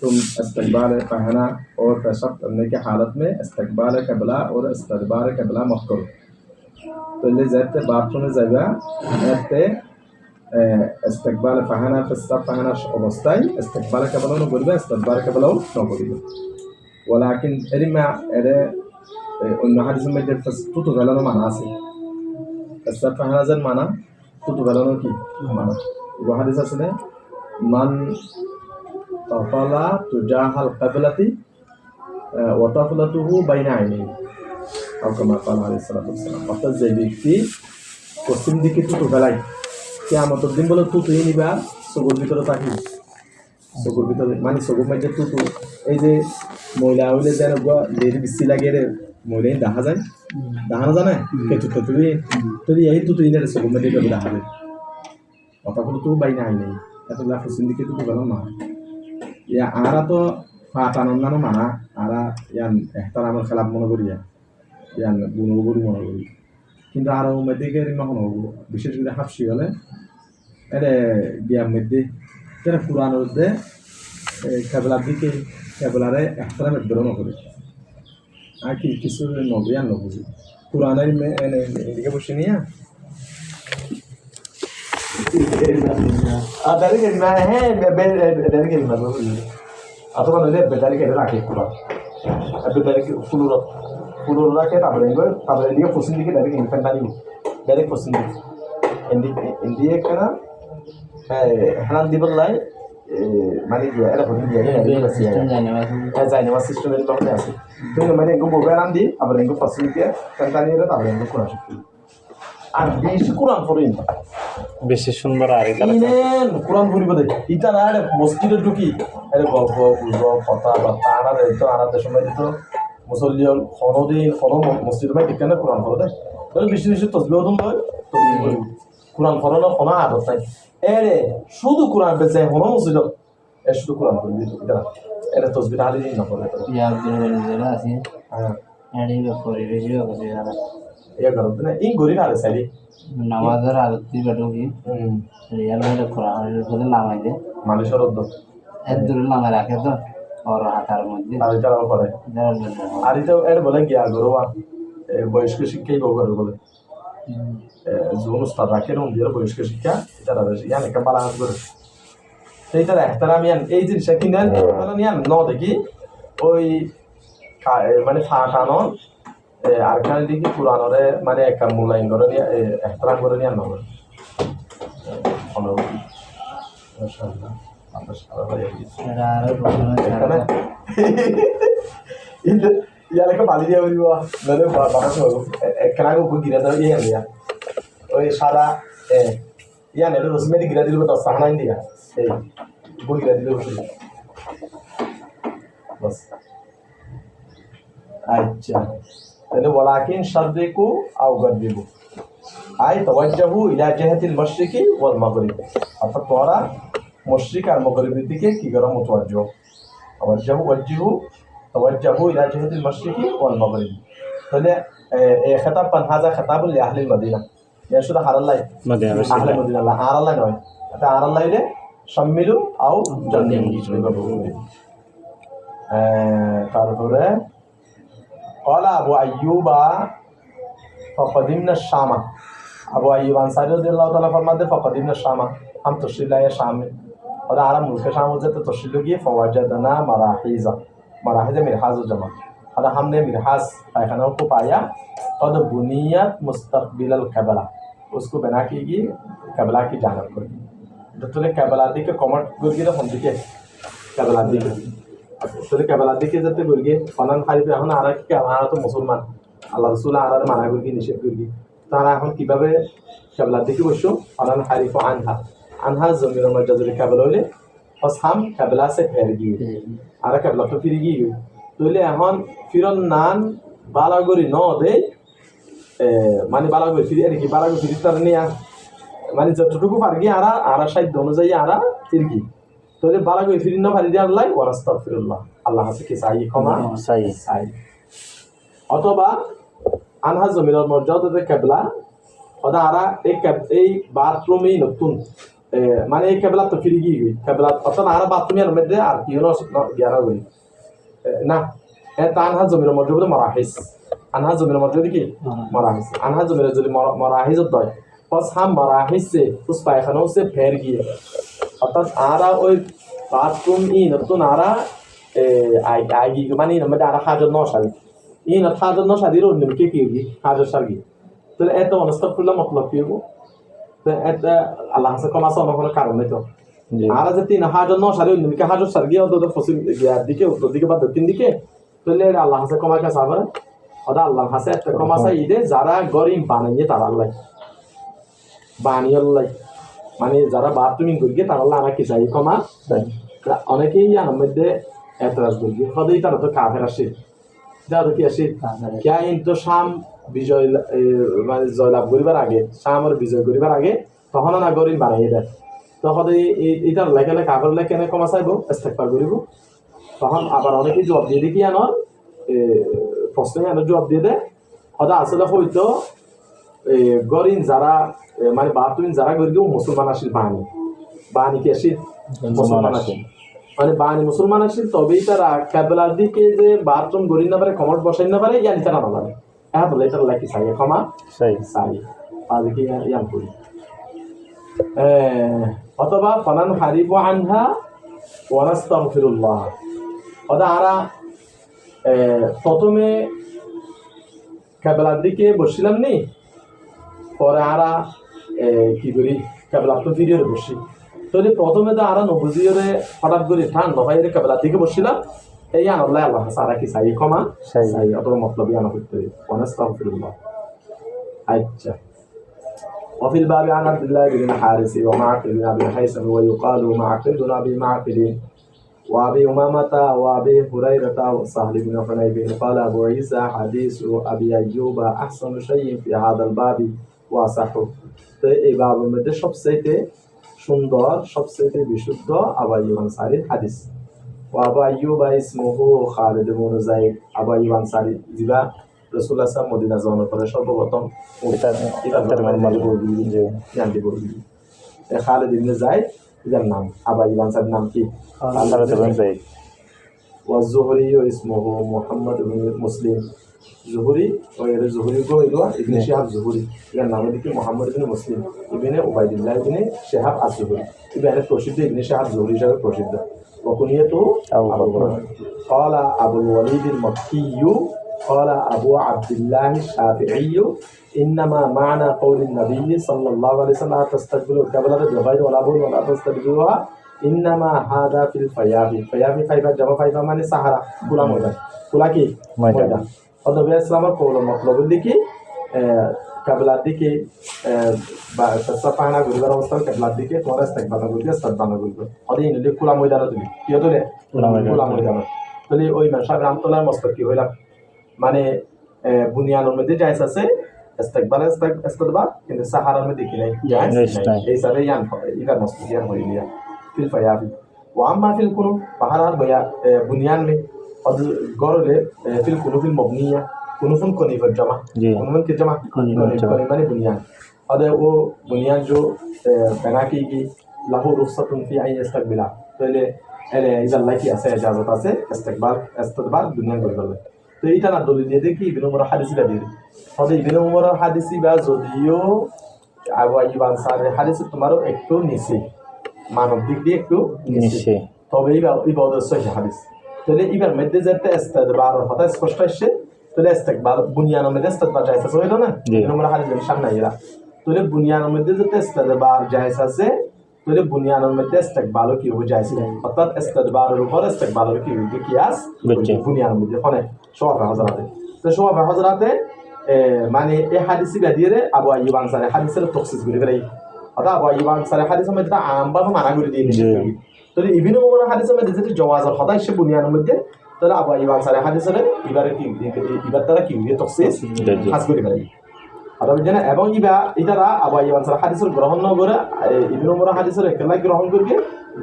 तुम इस्तकबाल पहना और पेशाब करने की हालत में इस्तकबाल क़िबला और इस्तदबार क़िबला मत करो तो ले जाते बाथरूम में जाएगा ऐसे इस्तकबाल पहना पेशाब पहना अवस्थाয় इस्तकबाल क़िबला न করবে इस्तदबार क़िबला न করবে ওয়ালাকিন এরিমা এরে অন্য হাদিসের মধ্যে তুতু ফেলানো মানা আছে পেশাব পহনা যেন মানা তুতু ফেলানো কি মানা এই হাদিস আছে মান তাফালা তুজাহাল কিবলাতি ওয়া তাফলাতুহু বাইনা আইনাইহি আও কামা ক্বালা আলাইহিস সালাতু ওয়াসসালাম অর্থাৎ যে ব্যক্তি পশ্চিম দিকে তুতু ফেলায় কিয়ামতের দিন বলে তুতুই নিবা চকুর ভিতরে থাকি চকুর ভিতরে মানে চকুর মধ্যে তুতু এই যে ময়লা হইলে যেন লের বেশি লাগে রে ময়লা দেখা যায় দেখানো জানে কেতু তুই এই তুতুই নে চকুর মধ্যে দেখা যায় কথা বলে তো বাইনা আইনাইহি এতগুলা সিন্ডিকেট তো গেল না ইয়া আরা তো ফাটানো না মানা আরা ইয়ান একটার আমার খেলাপ মনে করি ইয়ান গুণগরি মনে করি কিন্তু আরো মধ্যে গেলে মনে হবো বিশেষ করে হাফসি হলে এটা গিয়ার মধ্যে যারা পুরানোর মধ্যে কেবলার দিকে কেবলারে একটার ধরন করে আর কি কিছু নবী আর নবুঝি পুরানের এদিকে বসে নিয়ে dari kelima dari kelima dulu atau kan dari kelima lagi pulau atau dari pulau lagi tabel dia pusing dikit dari kelima dari pusing ini karena hanan di belai mana dia ada pusing dia ini masih ada mas sistem ini bagus sih tu mana yang gue bawa nanti apa yang gue pusing dia kan tadi ada tabel yang gue kurang আর বেশি কোরআন পড়েন বেশি সুন্দর আর ইনেন কোরআন পড়িব দে ইটা না মসজিদে ঢুকি আরে গল্প গুজব কথা বার্তা আনা দেয় তো আনাতে সময় দিত মুসল্লি খনদিন খন মসজিদে ভাই ঠিকানা কোরআন পড়ে দেয় তাহলে বেশি বেশি তসবিহ দম হয় তসবিহ কোরআন পড়ানো কোনো আদত নাই এরে শুধু কোরআন বেঁচে কোনো মসজিদ এ শুধু কোরআন পড়বি এটা এরে তসবিহ হালি না পড়ে তো ইয়া আব্দুল জেলা আছে হ্যাঁ এডি বেফরি রেজিও আছে যারা ya kalau tu na in gori ada sari নামাজের আরতি বেটুকি রিয়াল হলে কোরআন বলে নামাই দে মানুষের অর্ধ এর দূরে নামে রাখে তো ওর হাতার মধ্যে আর এটা করে আর এটা এর বলে গিয়া গরোয়া বয়স্ক শিক্ষাই বগর বলে জোন উস্তাদ রাখে রুম দিয়ে বয়স্ক শিক্ষা এটা রাবে ইয়ান একটা বালান্স করে সেইটা এহতারাম ইয়ান এই জিনিসটা কিনেন মানে ইয়ান ন দেখি ওই মানে ফাটানো আর খানে দেখি পুরানোরে মানে একটা মূল্যায়ন করে নিয়ে এহতারাম করে নিয়ে আনা হবে ইয়ালেকে বালি দিয়া বলব নলে বানাস হবো একখানা উপর গিরা দেওয়া ইয়ে দিয়া ওই সাদা ইয়া নেলে রসমেদি গিরা দিল দশ সাহানাই দিয়া এই উপর গিরা দিলে বস আচ্ছা তাহলে ওয়ালাকিন শাররিকু আও গারবিবু আই তাওয়াজ্জাহু ইলা জিহাতিল মাশরিকি ওয়াল মাগরিব অর্থাৎ তোমরা মাশরিক আর মাগরিবের দিকে কি করো মুতাওয়াজ্জিহ তাওয়াজ্জাহু ইলা জিহাতিল মাশরিকি ওয়াল মাগরিব তাহলে এই খেতাব পান হাজা খেতাবুল লিআহলিল মদিনা ইয়া শুধু হারাল্লাই মদিনা আহলে মদিনা আল্লাহ হারাল্লাই নয় এটা হারাল্লাইলে শামিলু আও জান্নাতু তারপরে قال أبو أيوب فقدمنا الشام أبو أيوب أنصاري رضي الله تعالى فرماते فقدمنا الشام हम तशरीफ लाए शाम में और आराम मुल्क शाम हो जाते तशरीफ लगी फवजदना मराहिज़ मिरहाज़ जमा और हमने मिरहाज़ पायखानों को पाया और बुनियत मुस्तक़बिल क़िबला उसको बना की क़िबला की जानब को तो क़िबला दी के कमेंट गुरगी तो हम दिखे क़िबला दी তাহলে কেবলার দিকে যাতে গুরগে ফলান খারিফ এখন আর কি আমরা তো মুসলমান আল্লাহ রসুল আর মানা গুরগি নিষেধ গুরগি তারা এখন কিভাবে কেবলার দিকে বসো ফলান খারিফ আনহা জমির মধ্যে যদি কেবলা হইলে হাম কেবলা সে ফের গিয়ে আর কেবলা তো ফিরে গিয়ে তাহলে এখন ফিরন নান বালাগুড়ি ন দে মানে বালাগুড়ি ফিরে আর কি বালাগুড়ি ফিরে তার নিয়ে মানে যতটুকু পার গিয়ে আর সাহিত্য অনুযায়ী আর ফির গিয়ে তাহলে বালা করে ফিরিন না পারি দিয়ে আল্লাহ ওয়ারাস্তাগফিরুল্লাহ আল্লাহ কাছে কি চাই ক্ষমা চাই অথবা আনহা জমিনের মর্যাদাতে কেবলা ওটা আরা এই বাথরুমেই নতুন মানে এই কেবলা তো ফিরে গিয়ে কেবলা অর্থাৎ আরা বাথরুমের মধ্যে আর কি জ্ঞান হই না এটা আনহা জমিনের মর্যাদা মারাহিস আনহা জমিনের মর্যাদা কি মারাহিস আনহা জমিনের যদি মারাহিস হয় बस हम मराहिज से उस पायखानों से फेर गए অর্থাৎ আরা ওই বাথরুম নতুন আরা আগে মানে আমাদের আরা হাজার ন সাল হাজার ন সালের অন্য কে কি হাজার সাল গিয়ে তাহলে এত অনস্তাগফিরুল্লাহ মতলব কি হবো এটা আল্লাহ হাসে কম আছে অন্য কোনো কারণ নেই তো আরা যে 3000 সালের অন্য কে হাজার সাল গিয়ে অন্তত পশ্চিম দিকে উত্তর দিকে বা দক্ষিণ দিকে তাহলে আল্লাহ হাসে কমার কাছে আবার ওটা আল্লাহ হাসে একটা কম আছে ঈদে যারা গরিব বানাইয়ে তারা আল্লাহ বানিয়াল্লাই মানে যারা বাথরুমিং করি তারা আল্লাহ আমাকে চাই ক্ষমা অনেকেই আমার মধ্যে এতরাজ করি সদাই তারা তো কাফের আসে যা তো কি আসে ক্যা কিন্তু শাম বিজয় মানে জয়লাভ করিবার আগে শামের বিজয় করিবার আগে তখন না গরিব বানাইয়ে দেয় তখন এইটার লেখা লেখা আগর লেখা এনে কমা চাইব ইস্তেগফার করিব তখন আবার অনেকে জবাব দিয়ে দেখি আনর প্রশ্ন আনর জবাব দিয়ে দেয় সদা আসলে হয়তো গরিন যারা মানে বাহাতুন যারা গরি মুসলমান আসিল বাহানি কি আসিল মুসলমান আসিল মানে বাহানি মুসলমান আসিল তবেই তারা কেবলার দিকে যে বাথরুম গরি না পারে কমট বসাই না পারে ইয়ানি তারা না পারে হ্যাঁ বলে এটার লেখি চাই ক্ষমা চাই আজকে ইয়ান করি অথবা ফানান হারিবু আনহা ওয়া নাস্তাগফিরুল্লাহ ওদা আরা প্রথমে কেবলার দিকে বসছিলাম নি পরে আরা কি করি কেবলা তো ভিডিওরে বসি তাহলে প্রথমে তো আরা নবুজিওরে হঠাৎ করে ঠান নভাইরে কেবলার দিকে বসছিলাম এই আল্লাহ আল্লাহ সারা কি চাই ক্ষমা চাই অথবা মতলব ইয়ানা করতে ওয়া নাস্তাগফিরুল্লাহ আচ্ছা وفي الباب عن عبد الله بن الحارث ومعقل بن ابي حيثم ويقال معقل بن ابي معقل وابي امامه وابي هريره وسهل بن حنيف قال ابو عيسى حديث ابي ايوب احسن شيء في هذا الباب واصح তো এই বাবের মধ্যে সবচেয়ে সুন্দর সবচেয়ে বিশুদ্ধ আবু আইয়ুব আনসারীর হাদিস وابو ايوب اسمه خالد بن زيد আবু আইয়ুব আনসারী যিবা রাসূলুল্লাহ সাল্লাল্লাহু আলাইহি মদিনা যাওয়ার পরে সর্বপ্রথম খালিদ ইবনে যায়েদ এর নাম আবু আইয়ুব আনসারীর নাম কি খালিদ ইবনে যায়েদ والزهري اسمه محمد بن مسلم زهري وغير زهري ابن شهاب زهري এর নাম হচ্ছে মুহাম্মদ ইবনে মুসলিম ইবনে উবাইদুল্লাহ ইবনে শিহাব আজ-জুহরি ইবনে প্রসিদ্ধ ইবনে শিহাব জুহরি হিসেবে প্রসিদ্ধ وكنيته أبو بكر قال أبو الوليد المكي قال أبو عبد الله الشافعي إنما معنى قول النبي صلى الله عليه وسلم لا تستقبلوا القبلة بغير ولا بول ولا تستقبلوها إنما هذا في الفيافي فيافي جمع فايفا মানে সাহারা খোলা ময়দান খোলা কি ময়দান অতএব ইসলামের কওল মতলব দিকে কাবলার দিকে বা সাফানা গুরবার অবস্থান কাবলার দিকে তোমরা ইস্তেকবাল করবে ইস্তেকবাল করবে অদে ইনলে খোলা ময়দানে তুমি কি হতলে খোলা ময়দানে তাহলে ওই মানসাব রামতলার মস্তক কি হইলা মানে বুনিয়ানের মধ্যে জায়েজ আছে ইস্তেকবাল কিন্তু সাহারার মধ্যে কি নাই জায়েজ নাই এই সারে ইয়ান ইকার মস্তক ইয়ান হইলিয়া ফিল ফায়াবি ওয়া আম্মা ফিল কুনু পাহারার বয়া বুনিয়ান মে और गौरले फिल कुनुफिल मबनिया कुनुफुन कनीफर जमा कुनुफुन के जमा कनी माने बुनियान और वो बुनियान जो बना की लाहु रुखसतुन फी आई इस्तकबिला तो ले इधर अल्लाह की ऐसे इजाजत আছে इस्तकबाल दुनिया করবে তো এইটা না দলিল দিয়ে দেখি ইবনে উমর হাদিসি বা দিয়ে তাহলে ইবনে উমর হাদিসি বা যদিও আবু আইয়ুব আনসারী হাদিসে তোমারও একটু নিচে মানব দিক দিয়ে একটু নিচে তবে এই বড় সহিহ হাদিস তাহলে এবার মধ্যে যেতে ইস্তেকবার হতা স্পষ্ট আসছে তাহলে ইস্তেকবার বুনিয়ানের মধ্যে ইস্তেকবার জায়েজ আছে হইলো না আমরা হাদিসের সামনে আইরা তাহলে বুনিয়ানের মধ্যে যেতে ইস্তেকবার জায়েজ আছে তাহলে বুনিয়ানের মধ্যে ইস্তেকবারও কি হবে জায়েজ নাই অর্থাৎ ইস্তেকবারের উপর ইস্তেকবারের কি হবে কিয়াস বুনিয়ানের মধ্যে মানে শওয়াফে হযরতে তো শওয়াফে হযরতে মানে এই হাদিসি গাদিরে আবু আইয়ুব আনসারী হাদিসের তখসিস করে গেলে অর্থাৎ আবু আইয়ুব আনসারী হাদিসের মধ্যে আমবা মানা করে দিয়ে দিয়েছে তাহলে ইবনে উমর হাদিসের মধ্যে যেটা জওয়াজ হতা সে বুনিয়ানের মধ্যে তাহলে আবু আইয়ুব আনসারী হাদিসের এবারে কি এবার তারা কি দিয়ে তখসিস খাস করে গেলে অর্থাৎ জানা এবং ইতারা আবু আইয়ুব আনসারী হাদিসের গ্রহণ না করে ইবনে উমর হাদিসের একলা গ্রহণ করবে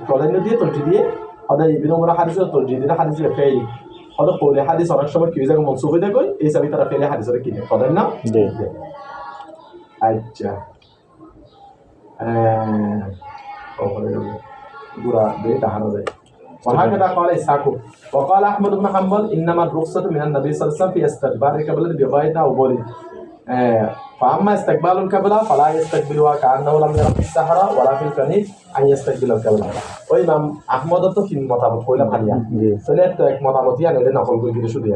কলেন দিয়ে তরজি দিয়ে অর্থাৎ ইবনে উমর হাদিসের তরজি দিয়ে হাদিসের ফেল অর্থাৎ কোলে হাদিস অনেক সময় কি জায়গা মনসুখ হয়ে যায় এই সবই তারা ফেলে হাদিসের কি কলেন না আচ্ছা বুড়া দিয়ে দাঁড়ানো যায় وهكذا قال إسحاق وقال أحمد بن حنبل إنما الرخصة من النبي صلى الله عليه وسلم في استقبال القبلة بغاية أو بول فأما استقبال القبلة فلا يستقبلها كأنه لم يرى في الصحراء ولا في الكنيف أن يستقبل القبلة وإمام أحمد তো তিন মতামত কইলাম হালিয়া তাহলে তো এক মতামত ইয়া নেলে নকল করে দিলে শুধু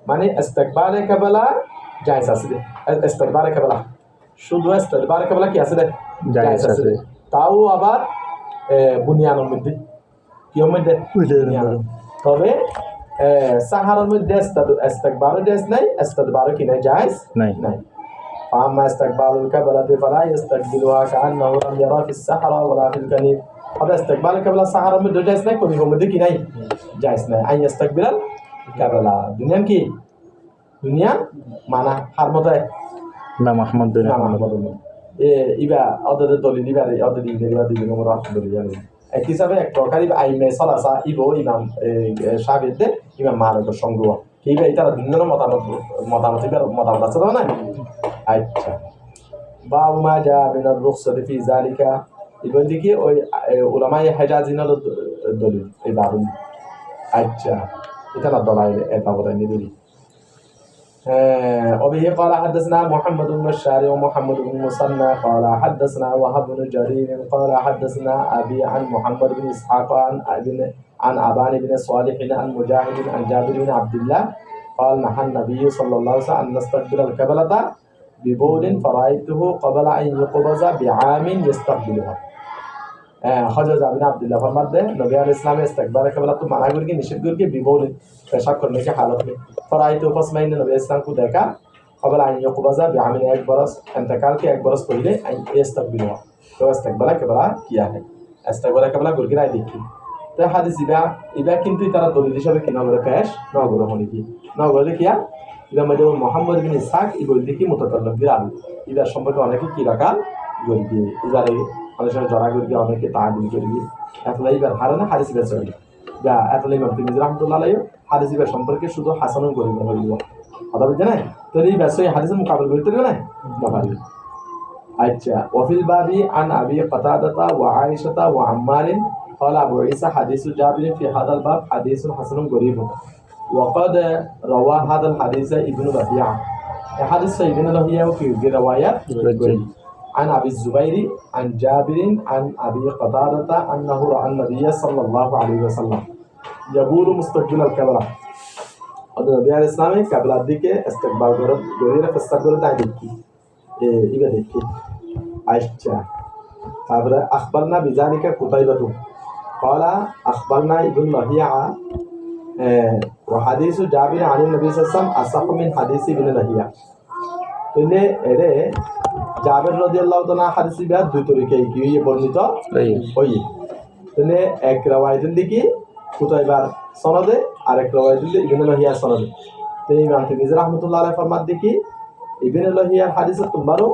মানে استقبال القبلة জায়েজ আছে استقبال القبلة শুধু استقبال القبلة কি আছে জায়েজ আছে তাও আবার বুনিয়ানের মধ্যে কি মধ্যে তবে সাহারার মধ্যে ইস্তেকবারও জায়েজ নাই ইস্তেদবারও কি নাই জায়েজ নাই فأما استقبال القبلة فلا يستقبلها كأنه لم يرى في الصحراء ولا في الكنيف هذا استقبال القبلة সাহারার মধ্যে জায়েজ নাই কোন মধ্যে কি নাই জায়েজ নাই আই ইস্তেকবিল القبلة দুনিয়া কি দুনিয়া মানা হার মতে ইমাম আহমদ ইবা অদে দলিল ইবারে অদে দিন ইবা দিন আমরা দলিল জানি এক হিসাবে এক প্রকার ইবা আইমে সালাসা ইবো ইমাম সাবিতে ইমাম মালিকের সঙ্গ কিবা এটা ভিন্ন মতামত ইবার মতামত আছে না আচ্ছা বাবু মা যা মিনার রুখসাতি ফি যালিকা ইবন দিকে ওই উলামায়ে হিজাজিনার দলিল এই বাবু আচ্ছা এটা না দলাইল এটা বড় নিবি وبه قال حدثنا محمد بن بشار ومحمد بن المثنى قال حدثنا وهب بن جرير قال حدثنا أبي عن محمد بن إسحاق عن أبان بن صالح عن مجاهد عن جابر بن عبد الله قال نهى النبي صلى الله عليه وسلم أن نستقبل القبلة ببول فرأيته قبل أن يقبض بعام يستقبلها हजरत जाबिन अब्दुल्लाह फरमाते हैं नबी अलैहि सलाम ने इस्तकबार क़िबला तो मना करके निषेध करके बिबोल पेशाब करने की हालत में फराई तो फस मैंने नबी इस्लाम को देखा क़बल अन युक़बज़ा बिआमिन एक बरस इंतकाल के एक बरस पहले इस्तकबिल हुआ तो इस्तकबार क़िबला किया है इस्तकबार क़िबला गुरगिराय देखी तो हादिस इबा किंतु तारा दलिल हिसाবে কি নগরে পেশ নগরে হনি কি নগরে কিয়া ইবা মধ্যে মোহাম্মদ বিন ইসহাক ইবল দেখি মুতাকাল্লিম বিরাল ইবা সম্পর্কে অনেকে কি রাখা গলবি ইবারে অনেক সময় জড়া করি অনেকে তাহাবিল করি এতলাই বার হারানা হাদিস বের চলে যা এতলাই ইমাম তিরমিজি রাহমাতুল্লাহ আলাইহি হাদিস বের সম্পর্কে শুধু হাসানুন করি বলবো কথা বুঝছেন না তো এই বেসই হাদিসের মোকাবেলা করতে হবে না বাবারি আচ্ছা ওয়াফিল বাবি আন আবি কাতাদাতা ওয়া আয়েশাতা ওয়া আম্মারিন قال ابو عيسى حديث جابر في هذا الباب حديث حسن غريب وقد روى هذا الحديث ابن لهيعة حديث ابن لهيعة في روايات عن أبي الزبير عن جابر عن أبي قتادة أنه رأى النبي صلى الله عليه وسلم يقول مستقبل القبلة هذا النبي عليه السلام قبل ذلك استقبال غير فاستقبل ذلك إذا ذلك عائشة أخبرنا بذلك قتيبة قال أخبرنا ابن لهيعة وحديث جابر عن النبي صلى الله عليه وسلم أصح من حديث ابن لهيعة তাহলে এরে জাবের রাদিয়াল্লাহু তাআলা হাদিসে বিয়া দুই তরিকায় কি বর্ণিত ওই তাহলে এক রাওয়ায়াতের দিকে কুতাইবার সনদে আর এক রাওয়ায়াতের দিকে ইবনে লাহিয়া সনদে তো ইমাম তিরমিজি রাহমাতুল্লাহ আলাইহি ফরমাত দিকে ইবনে লাহিয়ার হাদিসে তোমারও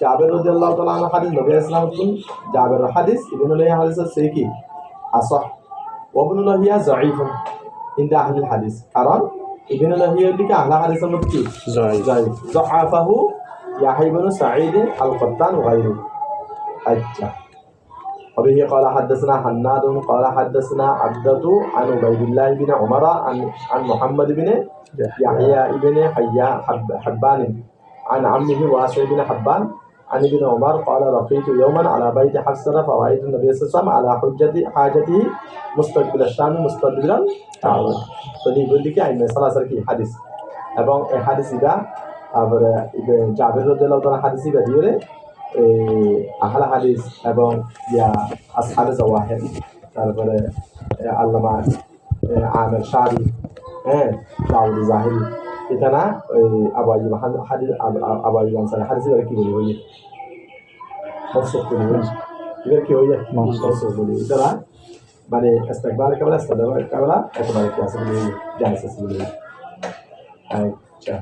জাবের রাদিয়াল্লাহু তাআলা আনহু হাদিস নবী ইসলাম তুন জাবের হাদিস ইবনে লাহিয়া হাদিসে সেই কি আসাহ ওয়া ইবনে লাহিয়া যায়ীফুন ইনদা আহলিল হাদিস কারণ ابن لهيعة দিকে আহলে হাদিসের মধ্যে কি যায়ীফ যাহাফাহু ইয়াহইয়া ইবনে সাঈদ আল-কত্তান وغيره আচ্ছা وبه قال حدثنا حناد قال حدثنا عبدة عن عبيد الله بن عمر عن محمد بن يحيى بن حبان عن عمه واسع بن حبان عن ابن عمر قال لقيت يوما على بيت حفصة فرأيت النبي صلى الله عليه وسلم على حاجته مستقبل الشام مستدبرا الكعبة فدي بيقول لك أي مثلا صار كي حديث এবং এই হাদিসটা আবার জাবের রাদিয়াল্লাহু তাআলা হাদিসি বাদিয়ে আহলে হাদিস এবং ইয়া আসহাবে জাওয়াহির তারপরে আল্লামা আমির শারি দাউদ জাহিরি এটা না ওই আবাই হাদিস আবাই আনসারী হাদিসে কি বলি হই মকসুদ বলি এর কি হই মকসুদ বলি এটা মানে ইস্তেকবাল কাবলা একেবারে কি আছে বলি জায়েজ আছে বলি আচ্ছা